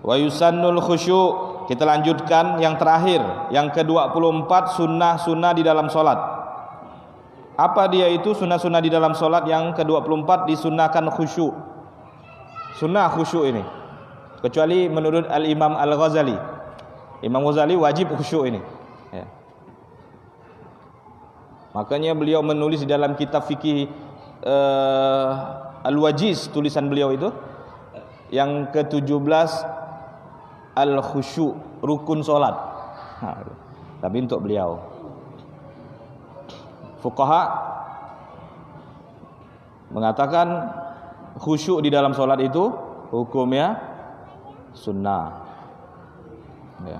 Wa yusannul khusyu'. Kita lanjutkan yang terakhir, yang ke-24 sunnah-sunnah di dalam salat. Apa dia itu sunnah-sunnah di dalam salat? Yang ke-24 disunnahkan khusyuk. Sunnah khusyuk ini, kecuali menurut Al-Imam Al-Ghazali. Imam Ghazali wajib khusyuk ini, ya. Makanya beliau menulis di dalam kitab fikih Al-Wajiz, tulisan beliau itu yang ke-17 Al-Khusyu', rukun solat. Tapi untuk beliau fuqaha mengatakan khusyuk di dalam solat itu hukumnya sunnah, ya.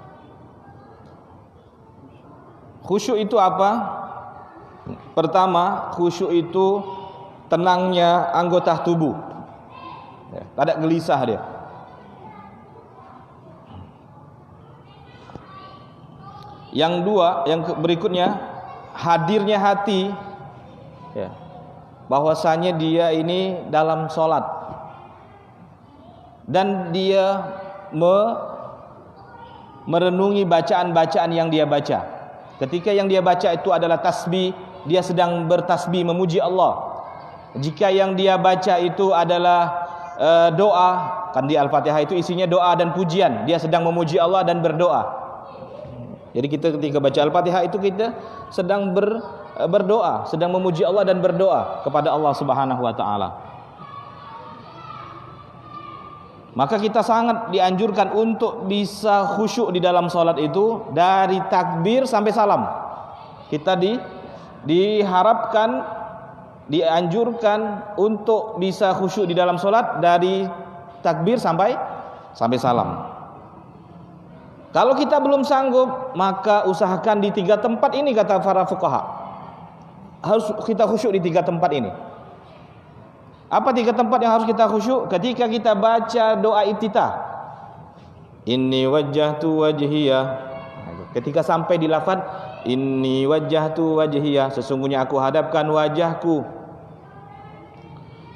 Khusyuk itu apa? Pertama, khusyuk itu tenangnya anggota tubuh, ya, tidak gelisah dia. Yang dua, yang berikutnya hadirnya hati, ya, bahwasanya dia ini dalam sholat dan dia merenungi bacaan-bacaan yang dia baca. Ketika yang dia baca itu adalah tasbih, dia sedang bertasbih memuji Allah. Jika yang dia baca itu adalah doa, kan di Al-Fatihah itu isinya doa dan pujian, dia sedang memuji Allah dan berdoa. Jadi kita ketika baca Al-Fatihah itu kita sedang berdoa, sedang memuji Allah dan berdoa kepada Allah Subhanahu wa taala. Maka kita sangat dianjurkan untuk bisa khusyuk di dalam salat itu dari takbir sampai salam. Kita diharapkan, dianjurkan untuk bisa khusyuk di dalam salat dari takbir sampai salam. Kalau kita belum sanggup, maka usahakan di 3 tempat ini, kata para fuqaha. Harus kita khusyuk di 3 tempat ini. Apa 3 tempat yang harus kita khusyuk? Ketika kita baca doa iftitah, inni wajjahtu wajhiya. Ketika sampai di lafaz inni wajjahtu wajhiya, sesungguhnya aku hadapkan wajahku.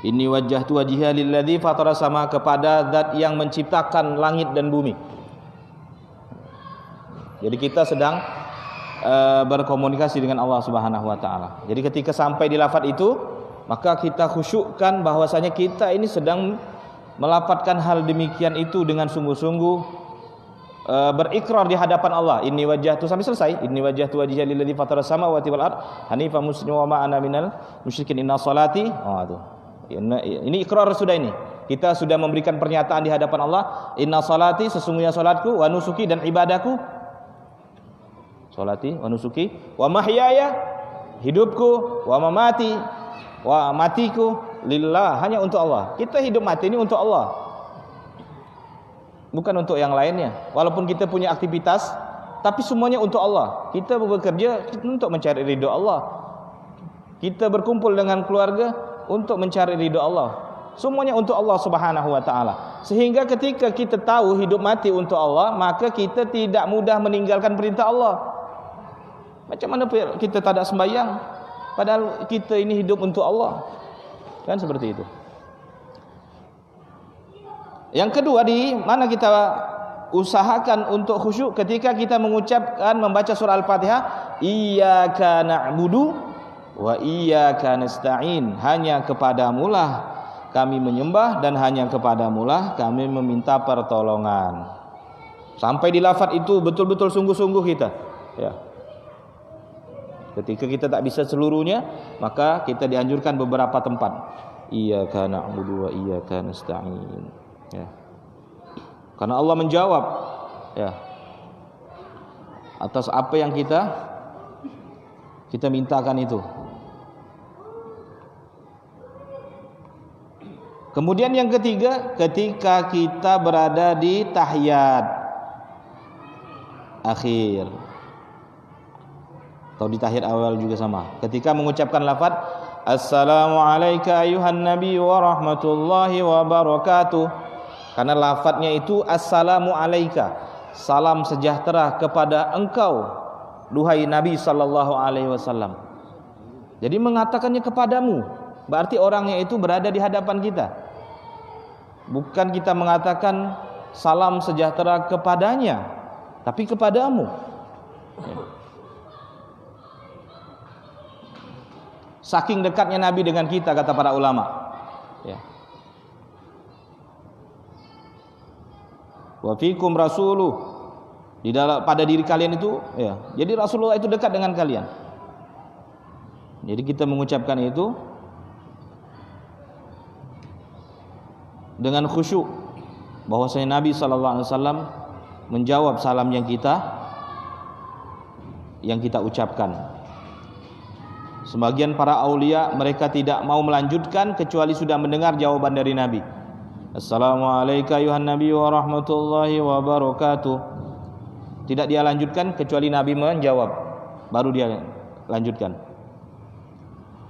Inni wajjahtu wajhiya lilladzi fatara sama, kepada zat yang menciptakan langit dan bumi. Jadi kita sedang berkomunikasi dengan Allah Subhanahu wa taala. Jadi ketika sampai di lafaz itu, maka kita khusyukkan bahwasanya kita ini sedang melafadzkan hal demikian itu dengan sungguh-sungguh, berikrar di hadapan Allah. Inni wajjahtu, sampai selesai. Inni wajjahtu wajhiya lilladzi fatara samawati wal ard hanifan musliman wa ma ana minal musyrikin inna salati. Oh, itu. Ini ikrar sudah ini. Kita sudah memberikan pernyataan di hadapan Allah, inna salati, sesungguhnya salatku, wa nusuki, dan ibadahku, salati wa nusuki, wa mahyaya, hidupku, wa mamati, wa matiku lillah, hanya untuk Allah. Kita hidup mati ini untuk Allah, bukan untuk yang lainnya. Walaupun kita punya aktivitas, tapi semuanya untuk Allah. Kita bekerja untuk mencari ridho Allah. Kita berkumpul dengan keluarga untuk mencari ridho Allah. Semuanya untuk Allah Subhanahu wa taala. Sehingga ketika kita tahu hidup mati untuk Allah, maka kita tidak mudah meninggalkan perintah Allah. Macam mana kita tak ada sembahyang padahal kita ini hidup untuk Allah? Kan seperti itu. Yang kedua, di mana kita usahakan untuk khusyuk ketika kita mengucapkan, membaca surah Al-Fatihah, iyyaka na'budu wa iyyaka nasta'in, hanya kepadamulah kami menyembah dan hanya kepadamulah kami meminta pertolongan. Sampai di lafaz itu betul-betul sungguh-sungguh kita, ya. Ketika kita tak bisa seluruhnya, maka kita dianjurkan beberapa tempat. Iyyaka na'budu wa iyyaka nasta'in, ya. Karena Allah menjawab, ya, atas apa yang kita mintakan itu. Kemudian yang ketiga, ketika kita berada di tahiyat akhir atau di tahiyat awal juga sama. Ketika mengucapkan lafaz assalamu alayka ayuhan nabi wa rahmatullahi wa barakatuh, karena lafadznya itu assalamu alayka, salam sejahtera kepada engkau duhai Nabi sallallahu alaihi wasallam. Jadi mengatakannya kepadamu, berarti orangnya itu berada di hadapan kita. Bukan kita mengatakan salam sejahtera kepadanya, tapi kepadamu. Ya. Saking dekatnya Nabi dengan kita, kata para ulama. Ya. Wa fikum rasuluh, di dalam pada diri kalian itu, ya. Jadi Rasulullah itu dekat dengan kalian. Jadi kita mengucapkan itu dengan khusyuk, bahwasanya Nabi SAW menjawab salam yang kita ucapkan. Sebagian para aulia mereka tidak mau melanjutkan kecuali sudah mendengar jawaban dari Nabi. Assalamualaikum ayuhan Nabi wa rahmatullahi wa barakatuh. Tidak dia lanjutkan kecuali Nabi menjawab, baru dia lanjutkan.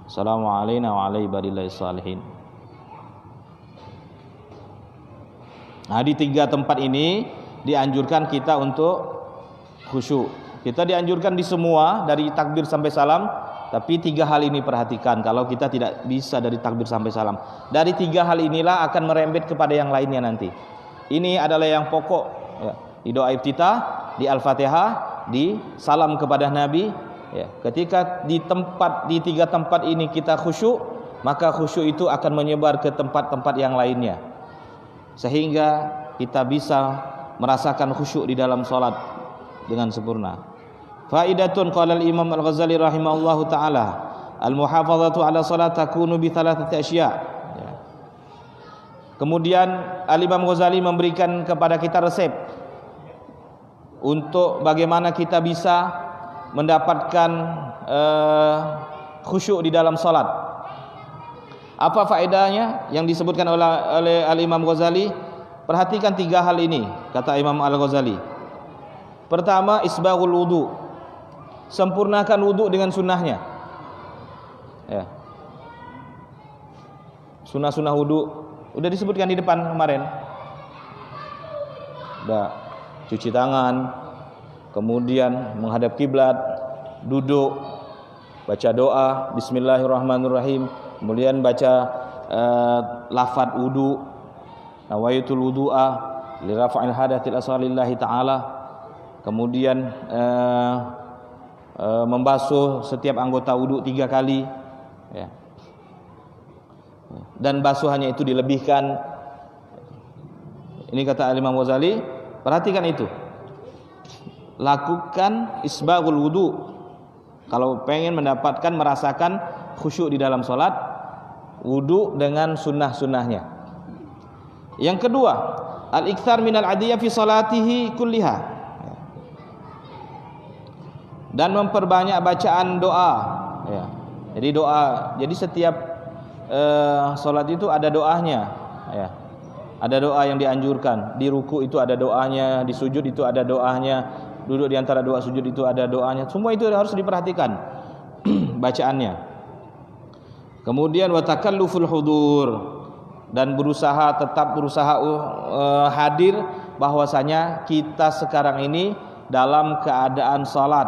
Assalamualaikum wa alaihi salihin. Nah, di 3 tempat ini dianjurkan kita untuk khusyuk. Kita dianjurkan di semua dari takbir sampai salam, tapi 3 hal ini perhatikan kalau kita tidak bisa dari takbir sampai salam. Dari 3 hal inilah akan merembet kepada yang lainnya nanti. Ini adalah yang pokok ya. Di doa iftitah, di Al-Fatihah, di salam kepada Nabi ya. Ketika di 3 tempat ini kita khusyuk, maka khusyuk itu akan menyebar ke tempat-tempat yang lainnya, sehingga kita bisa merasakan khusyuk di dalam salat dengan sempurna. Faidatun qala al-Imam Al-Ghazali rahimahullahu taala, al-muhafazatu ala salat takunu bi thalathati asya'. Ya. Kemudian Al-Imam Ghazali memberikan kepada kita resep untuk bagaimana kita bisa mendapatkan khusyuk di dalam salat. Apa faedahnya yang disebutkan oleh Al-Imam Ghazali? Perhatikan 3 hal ini, kata Imam Al-Ghazali. Pertama, isbaghul wudu. Sempurnakan wudu dengan sunnahnya. Ya. Sunnah-sunnah wudu udah disebutkan di depan kemarin. Udah cuci tangan, kemudian menghadap kiblat, duduk, baca doa bismillahirrahmanirrahim, kemudian baca lafaz wudu, nawaitul wudu'a li rafa'il hadatsil asalillahi ta'ala, kemudian membasuh setiap anggota wudu 3 kali ya. Dan basuhannya itu dilebihkan. Ini kata Imam Ghazali, perhatikan itu. Lakukan isbaghul wudu kalau pengen merasakan khusyuk di dalam salat, wudu dengan sunnah-sunnahnya. Yang kedua, al-iktsar minal adiyah fi salatihi kulliha, dan memperbanyak bacaan doa ya. Jadi setiap salat itu ada doanya ya. Ada doa yang dianjurkan. Di ruku itu ada doanya, di sujud itu ada doanya, duduk di antara 2 sujud itu ada doanya. Semua itu harus diperhatikan bacaannya. Kemudian wa takalluful hudur, dan tetap berusaha hadir, bahwasanya kita sekarang ini dalam keadaan salat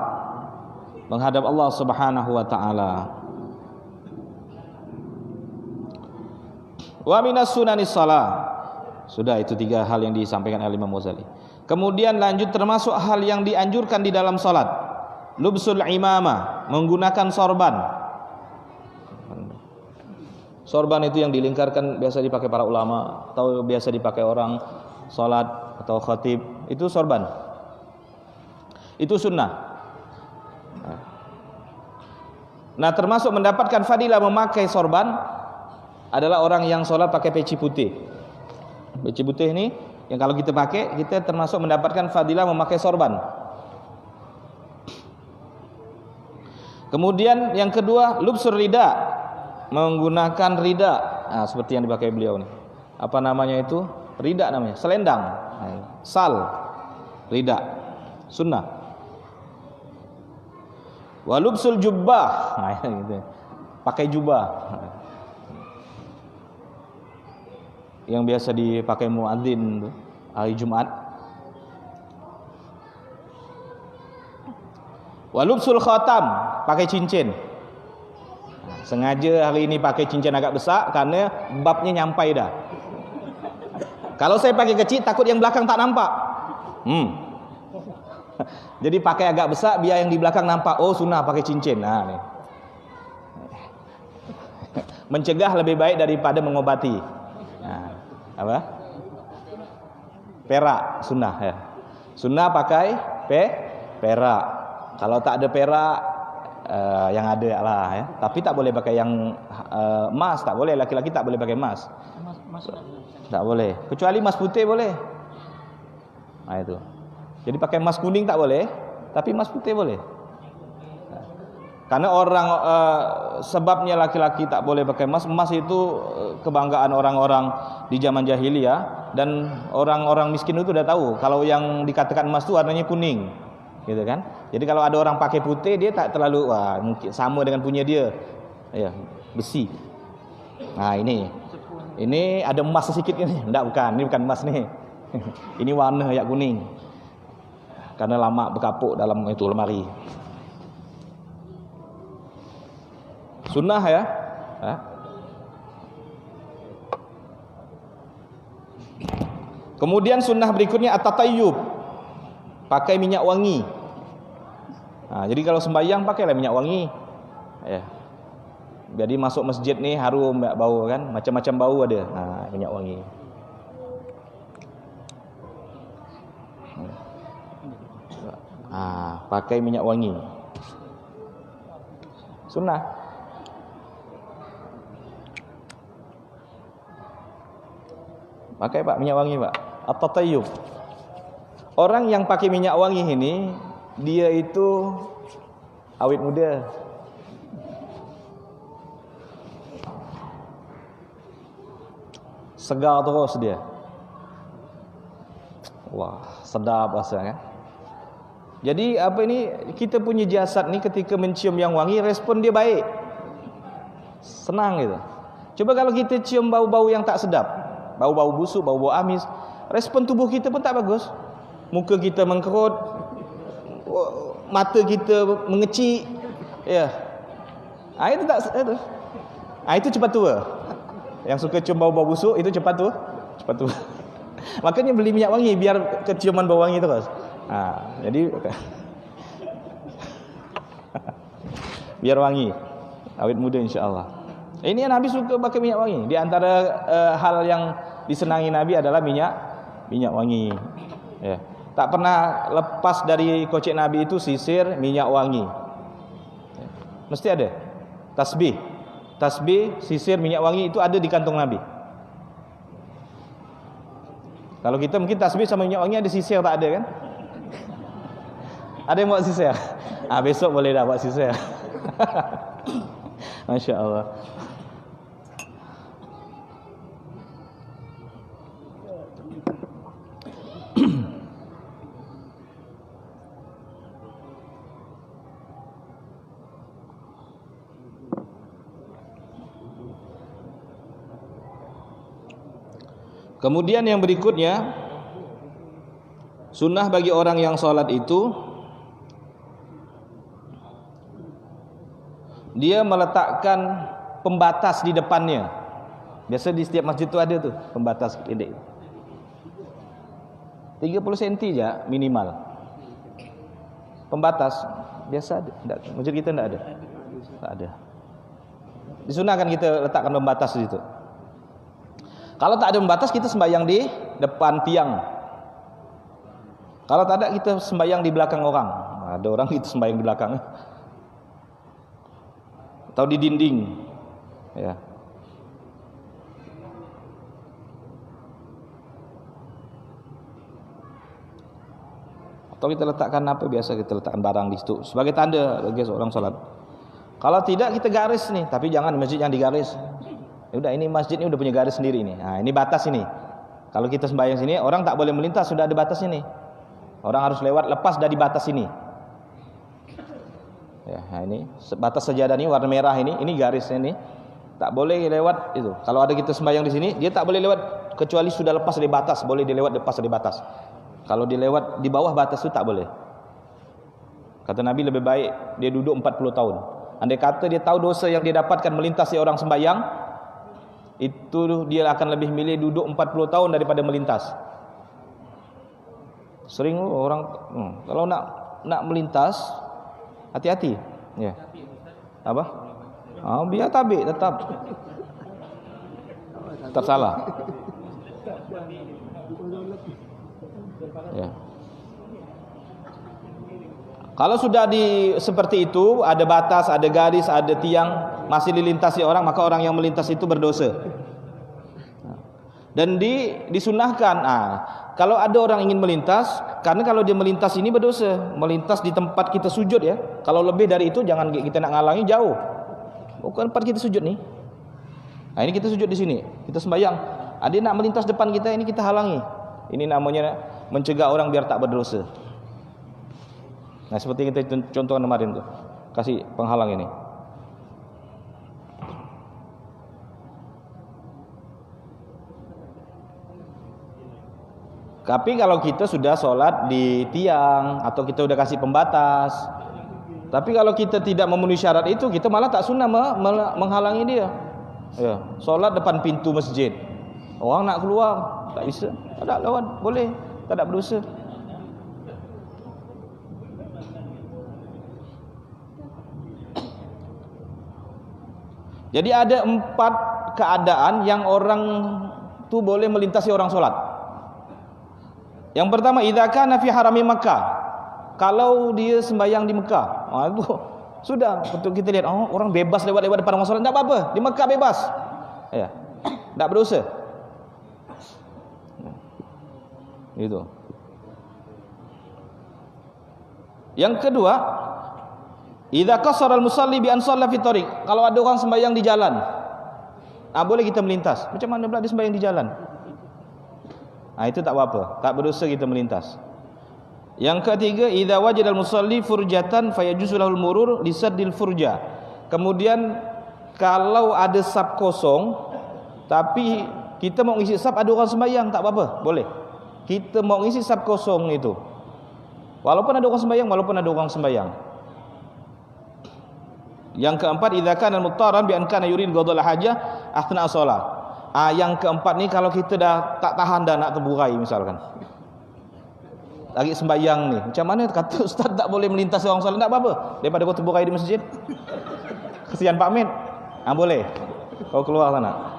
menghadap Allah Subhanahu wa taala. Wa minas sunanis shalah. Sudah, itu 3 hal yang disampaikan oleh Imam Ghazali. Kemudian lanjut, termasuk hal yang dianjurkan di dalam salat, lubsul imamah, menggunakan sorban. Sorban itu yang dilingkarkan, biasa dipakai para ulama atau biasa dipakai orang salat atau khatib, itu sorban. Itu sunnah. Nah, termasuk mendapatkan fadilah memakai sorban adalah orang yang sholat pakai peci putih. Peci putih ini yang kalau kita pakai, kita termasuk mendapatkan fadilah memakai sorban. Kemudian yang kedua, lubsur rida, menggunakan rida. Nah, seperti yang dipakai beliau nih. Apa namanya itu? Rida namanya, selendang. Sal, rida, sunnah. Walubsul jubbah, nah, gitu. Pakai jubah yang biasa dipakai muadzin hari Jumat. Walubsul khatam, pakai cincin. Nah, sengaja hari ini pakai cincin agak besar karena babnya nyampai dah. Kalau saya pakai kecil, takut yang belakang tak nampak. Jadi pakai agak besar, biar yang di belakang nampak. Oh, sunnah pakai cincin. Nah, nih. Mencegah lebih baik daripada mengobati. Nah, apa? Perak sunnah ya. Sunnah pakai perak. Kalau tak ada perak, yang ada lah ya. Tapi tak boleh pakai yang emas, tak boleh. Laki-laki tak boleh pakai emas. Tak boleh. Kecuali emas putih boleh. Nah itu. Jadi pakai emas kuning tak boleh, tapi emas putih boleh. Karena orang sebabnya laki-laki tak boleh pakai emas. Emas itu kebanggaan orang-orang di zaman jahiliyah, dan orang-orang miskin itu sudah tahu kalau yang dikatakan emas itu warnanya kuning, gitu kan? Jadi kalau ada orang pakai putih, dia tak terlalu mungkin sama dengan punya dia, ya besi. Nah ini ada emas sedikit ini, enggak bukan, ini bukan emas nih, ini warna yang kuning, karena lama berkapuk dalam itu lemari. Sunnah ya. Kemudian sunnah berikutnya at-tatayyub, pakai minyak wangi. Jadi kalau sembahyang pakailah minyak wangi. Ya. Jadi masuk masjid nih harum bau kan, macam-macam bau ada. Minyak wangi. Pakai minyak wangi. Sunnah. Pakai Pak minyak wangi Pak. At-tatayyub. Orang yang pakai minyak wangi ini, dia itu awet muda. Segar terus dia. Wah, sedap rasanya. Jadi apa ini, kita punya jasad ni ketika mencium yang wangi, respon dia baik. Senang gitu. Coba kalau kita cium bau-bau yang tak sedap, bau-bau busuk, bau-bau amis, respon tubuh kita pun tak bagus. Muka kita mengkerut, mata kita mengecik, ya. Itu tak itu. Itu cepat tua. Yang suka cium bau-bau busuk itu cepat tua. Makanya beli minyak wangi biar keciuman bau wangi terus. Jadi biar wangi, awet muda insya-Allah. Ini Nabi suka pakai minyak wangi. Di antara hal yang disenangi Nabi adalah minyak wangi. Ya. Tak pernah lepas dari kocek Nabi itu sisir, minyak wangi. Ya. Mesti ada. Tasbih, sisir, minyak wangi itu ada di kantong Nabi. Kalau kita mungkin tasbih sama minyak wangi ada sisir, tak ada kan? Ada yang buat sisir? Besok boleh dah buat sisir. Masya Allah. Kemudian yang berikutnya, sunnah bagi orang yang sholat itu, dia meletakkan pembatas di depannya. Biasa di setiap masjid itu ada tuh pembatas pendek, 30 cm aja minimal. Pembatas biasa ada. Masjid kita enggak ada. Tak ada. Disunahkan kita letakkan pembatas di situ. Kalau tak ada pembatas, kita sembahyang di depan tiang. Kalau tak ada, kita sembahyang di belakang orang. Ada orang kita sembahyang di belakang, atau di dinding, ya. Atau kita letakkan apa, biasa kita letakkan barang di situ sebagai tanda bagi seorang sholat. Kalau tidak, kita garis nih, tapi jangan masjid yang digaris. Udah, ini masjid ini udah punya garis sendiri nih. Ini batas ini. Kalau kita sembahyang sini, orang tak boleh melintas, sudah ada batas ini. Orang harus lewat lepas dari batas ini. Ya, ini batas sajadah ini warna merah ini garisnya ini. Tak boleh lewat itu. Kalau ada kita sembahyang di sini, dia tak boleh lewat kecuali sudah lepas dari batas, boleh dilewat lepas dari batas. Kalau dilewat di bawah batas itu tak boleh. Kata Nabi, lebih baik dia duduk 40 tahun. Andai kata dia tahu dosa yang dia dapatkan melintasi orang sembahyang, itu dia akan lebih milih duduk 40 tahun daripada melintas. Sering orang kalau nak melintas hati-hati, ya. Apa? Biar tabik tetap salah. Ya. Kalau sudah seperti itu, ada batas, ada garis, ada tiang masih dilintasi orang, maka orang yang melintas itu berdosa. Dan disunahkan. Kalau ada orang ingin melintas, karena kalau dia melintas ini berdosa, melintas di tempat kita sujud ya. Kalau lebih dari itu jangan kita nak ngalangi jauh. Bukan tempat kita sujud nih. Nah, ini kita sujud di sini, kita sembahyang. Dia nak melintas depan kita, ini kita halangi. Ini namanya mencegah orang biar tak berdosa. Nah, seperti kita contohkan kemarin tuh, kasih penghalang ini. Tapi kalau kita sudah sholat di tiang atau kita sudah kasih pembatas, tapi kalau kita tidak memenuhi syarat itu, kita malah tak sunnah menghalangi dia. Ya, sholat depan pintu masjid, orang nak keluar tak bisa, tak ada lawan, boleh, tak ada berdosa. Jadi ada 4 keadaan yang orang tu boleh melintasi orang solat. Yang pertama, idza kana fi harami Makkah. Kalau dia sembahyang di Mekah, itu sudah betul kita lihat orang bebas lewat depan orang solat, tak apa-apa. Di Mekah bebas. Ya. Tak berdosa. Itu. Yang kedua, idza qasara al-musalli bi an shalla fi tariq. Kalau ada orang sembahyang di jalan, boleh kita melintas. Macam mana pula dia sembahyang di jalan? Itu tak apa-apa, tak berdosa kita melintas. Yang ketiga, idza wajada al-musalli furjatan fayajuzu lahul murur li saddil furja. Kemudian kalau ada saf kosong tapi kita mau ngisi saf, ada orang sembahyang, tak apa-apa, boleh. Kita mau ngisi saf kosong itu. Walaupun ada orang sembahyang, Yang keempat, idza kana muttaran bi an kana yurid qadha al-hajah athna shalah. Yang keempat ni kalau kita dah tak tahan dah nak terburai misalkan. Lagi sembahyang ni. Macam mana kata ustaz tak boleh melintas orang solat, tak apa-apa. Daripada kau terburai di masjid. Kesian Pak Min. Boleh. Kau keluar sana.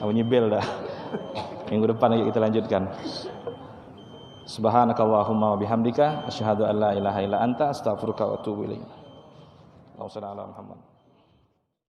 Bunyi bel dah. Minggu depan lagi kita lanjutkan. Subhanakallahumma wa bihamdika asyhadu an la ilaha illa anta astaghfiruka wa atubu ilaik. Allahumma shalli ala Muhammad.